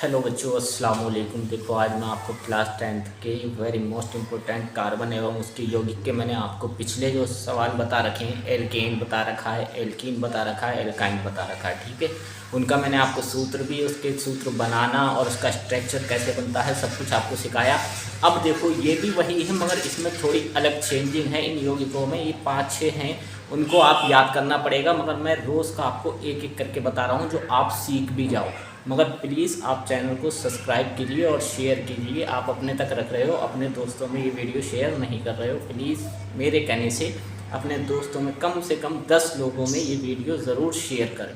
Hello बच्चों, अस्सलाम वालेकुम। देखो, आज मैं आपको क्लास 10th के वेरी मोस्ट इम्पोर्टेंट कार्बन एवं उसकी यौगिक के मैंने आपको पिछले जो सवाल बता रखे हैं, एल्केन बता रखा है, एल्कीन बता रखा है, एल्काइन बता रखा है, ठीक है। उनका मैंने आपको सूत्र भी, उसके सूत्र बनाना और उसका स्ट्रक्चर कैसे बनता है, सब कुछ आपको सिखाया। अब देखो, ये भी वही है मगर इसमें थोड़ी अलग चेंजिंग है इन यौगिकों में। ये 5-6 हैं, उनको आप याद करना पड़ेगा, मगर मैं रोज़ का आपको एक एक करके बता रहा हूँ जो आप सीख भी जाओ। मगर प्लीज़ आप चैनल को सब्सक्राइब कीजिए और शेयर कीजिए। आप अपने तक रख रहे हो, अपने दोस्तों में ये वीडियो शेयर नहीं कर रहे हो। प्लीज़ मेरे कहने से अपने दोस्तों में कम से कम 10 लोगों में ये वीडियो ज़रूर शेयर करें,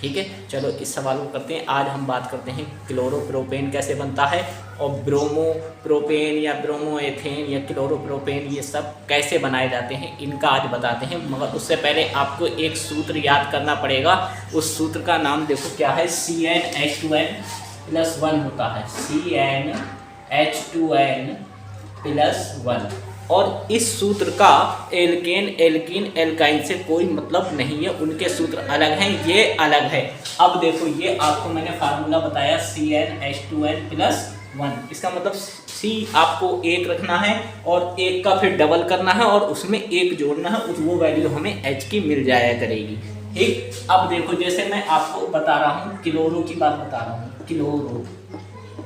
ठीक है। चलो इस सवाल को करते हैं। आज हम बात करते हैं क्लोरोप्रोपेन कैसे बनता है और ब्रोमोप्रोपेन या ब्रोमोएथेन या क्लोरोप्रोपेन ये सब कैसे बनाए जाते हैं, इनका आज बताते हैं। मगर उससे पहले आपको एक सूत्र याद करना पड़ेगा। उस सूत्र का नाम देखो क्या है, CnH2n+1 होता है। CnH2n+1। और इस सूत्र का एल्केन, एल्कीन, एल्काइन से कोई मतलब नहीं है, उनके सूत्र अलग हैं, ये अलग है। अब देखो, ये आपको मैंने फार्मूला बताया CnH2n+1। इसका मतलब C आपको 1 रखना है और 1 का फिर डबल करना है और उसमें 1 जोड़ना है, उस वो वैल्यू हमें H की मिल जाया करेगी, ठीक। अब देखो, जैसे मैं आपको बता रहा हूँ, क्लोरो की बात बता रहा हूँ।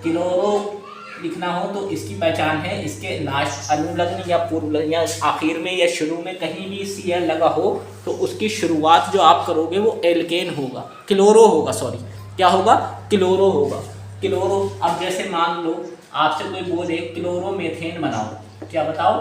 क्लोरो लिखना हो तो इसकी पहचान है, इसके लास्ट अनुलग्न या पूर्वलग्न या आखिर में या शुरू में कहीं भी Cl लगा हो तो उसकी शुरुआत जो आप करोगे वो एल्केन होगा, क्लोरो होगा, सॉरी क्या होगा, क्लोरो होगा। क्लोरो, अब जैसे मान लो आपसे कोई बोले क्लोरोमेथेन बनाओ, क्या बताओ,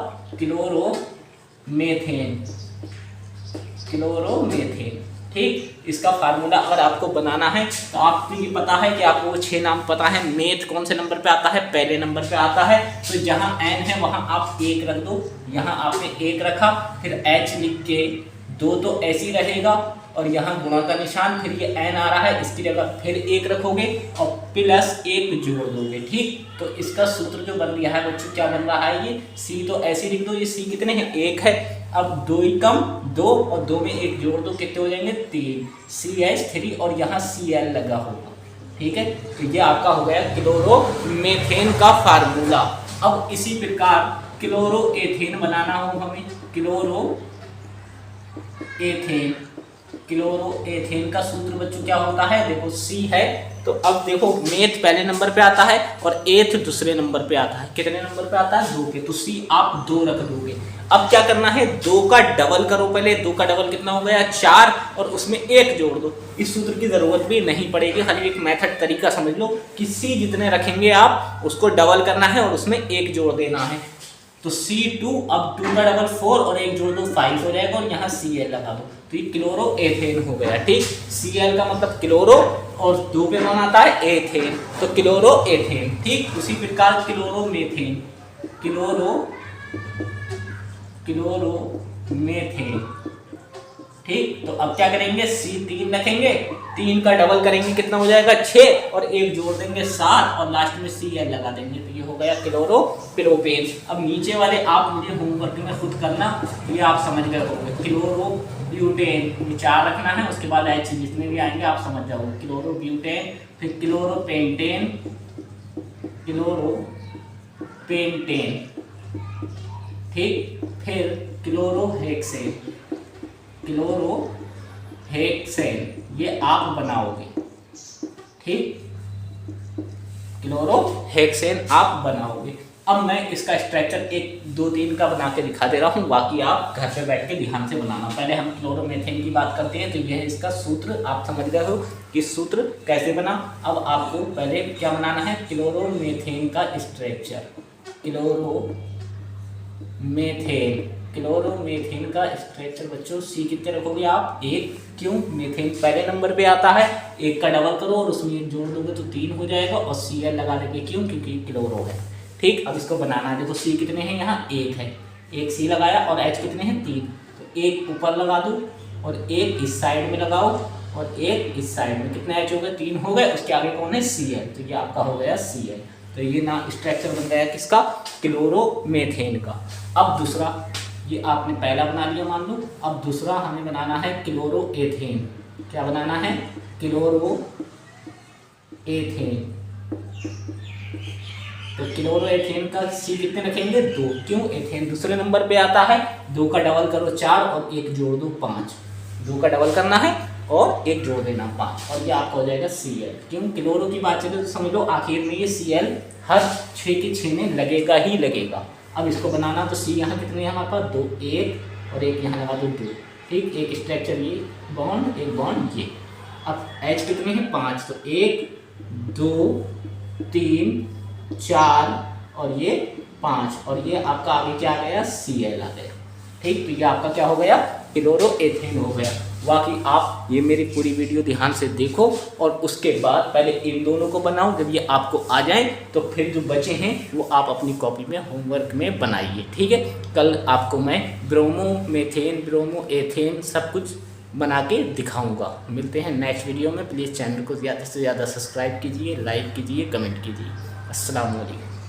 क्लोरोमेथेन, ठीक। इसका फार्मूला अगर आपको बनाना है तो आपको ये पता है कि आपको वो 6 नाम पता है। मेथ कौन से नंबर पे आता है, पहले नंबर पे आता है। तो जहाँ n है वहाँ आप 1 रख दो, यहाँ आपने 1 रखा, फिर h लिख के 2 तो ऐसे ही रहेगा और यहाँ गुणा का निशान, फिर ये n आ रहा है, इसकी जगह फिर 1 रखोगे और +1 जोड़ दोगे, ठीक। तो इसका सूत्र जो बन रहा है बच्चों, क्या बन रहा है, ये C तो ऐसे लिख दो, ये C कितने हैं, 1 है। अब 2 ही कम 2 और 2 में 1 जोड़ दो, कितने हो जाएंगे, 3, CH3 और यहाँ Cl लगा होगा, ठीक है। तो ये आपका हो गया क्लोरोमेथेन का फार्मूला। अब इसी प्रकार क्लोरोएथेन बनाना हो हमें, क्लोरोएथेन का सूत्र बच्चों क्या होता है, देखो C है, तो अब देखो मेथ पहले नंबर पे आता है और एथ दूसरे नंबर पे आता है। कितने नंबर पे आता है, 2 के, तो C आप 2 रख दोगे। अब क्या करना है, 2 का डबल करो, पहले 2 का डबल कितना हो गया, 4, और उसमें 1 जोड़ दो। इस सूत्र की जरूरत भी नहीं पड़ेगी, खाली एक मेथड तरीका समझ लो कि C जितने रखेंगे आप उसको डबल करना है और उसमें 1 जोड़ देना है। तो C2, अब 2 का डबल 4 और 1 जोड़ दो 5 हो जाएगा और यहाँ Cl लगा दो, तो ये क्लोरोएथेन हो गया, ठीक। Cl का मतलब क्लोरो और 2 पे कौन आता है, एथेन, तो क्लोरोएथेन, ठीक। उसी प्रकार क्लोरोमेथेन, क्लोरोमेथेन, ठीक। तो अब क्या करेंगे, C3 रखेंगे, 3 का डबल करेंगे, कितना हो जाएगा, 6 और 1 जोड़ देंगे 7 और लास्ट में Cl लगा देंगे, तो ये हो गया क्लोरोप्रोपेन। अब नीचे वाले आप मुझे होमवर्क में खुद करना, ये आप समझ गए होंगे। क्लोरोब्यूटेन, 4 रखना है, उसके बाद H जितने भी आएंगे आप समझ जाओगे। क्लोरोब्यूटेन, फिर क्लोरोपेंटेन, ठीक। फिर क्लोरोहेक्सेन, ये आप बनाओगे, ठीक। क्लोरोहेक्सेन आप बनाओगे। अब मैं इसका स्ट्रक्चर 1 2 3 का बना के दिखा दे रहा हूँ, बाकी आप घर पे बैठ के ध्यान से बनाना। पहले हम क्लोरोमेथेन की बात करते हैं, तो यह है इसका सूत्र, आप समझ गए हो कि सूत्र कैसे बना। अब आपको पहले क्या बनाना है, क्लोरोमेथेन का स्ट्रक्चर। क्लोरोमेथेन का स्ट्रक्चर बच्चों, C कितने रखोगे आप, 1, क्यों, मेथेन पहले नंबर पे आता है, 1 का डबल करो और उसमें 1 जोड़ दोगे तो 3 हो जाएगा और Cl लगा देंगे, क्यों, क्योंकि क्लोरो है, ठीक। अब इसको बनाना है, देखो C कितने हैं, यहाँ 1 है, 1 C लगाया और H कितने हैं, 3, तो 1 ऊपर लगा दो और 1 इस साइड में लगाओ और 1 इस साइड में, कितने H हो गए, 3 हो गए। उसके आगे कौन है, Cl, तो ये आपका हो गया Cl। तो ये ना स्ट्रक्चर बन गया किसका, क्लोरोमेथेन का। अब दूसरा, ये आपने पहला बना लिया मान लो, अब दूसरा हमें बनाना है क्लोरोएथेन। क्या बनाना है, क्लोरोएथेन, तो क्लोरोएथेन का C कितने रखेंगे 2, क्यों एथेन दूसरे नंबर पे आता है, 2 का डबल करो 4 और 1 जोड़ दो 5, 2 का डबल करना है और 1 जोड़ देना 5 और ये आपका हो जाएगा Cl। क्यों क्लोरो की बात चले तो समझ लो आखिर में ये Cl हर 6 के 6 में लगेगा ही लगेगा। अब इसको बनाना तो C यहाँ कितने हैं हमारे पास 2, 1 और 1 यहाँ लगा दो 2, ठीक, एक स्ट्रक्चर ये बॉन्ड एक बॉन्ड ये। अब H कितने हैं 5, तो 1 2 3 4 और ये 5 और ये आपका आगे क्या आ गया Cl आ गया, ठीक। तो ये आपका क्या हो गया क्लोरोएथेन हो गया। बाकी आप ये मेरी पूरी वीडियो ध्यान से देखो और उसके बाद पहले इन दोनों को बनाओ, जब ये आपको आ जाए तो फिर जो बचे हैं वो आप अपनी कॉपी में होमवर्क में बनाइए, ठीक है। कल आपको मैं ब्रोमो मेथेन ब्रोमो एथेन सब कुछ बना के दिखाऊंगा। मिलते हैं नेक्स्ट वीडियो में। प्लीज़ चैनल को ज़्यादा से ज़्यादा सब्सक्राइब कीजिए, लाइक कीजिए, कमेंट कीजिए। अस्सलाम वालेकुम।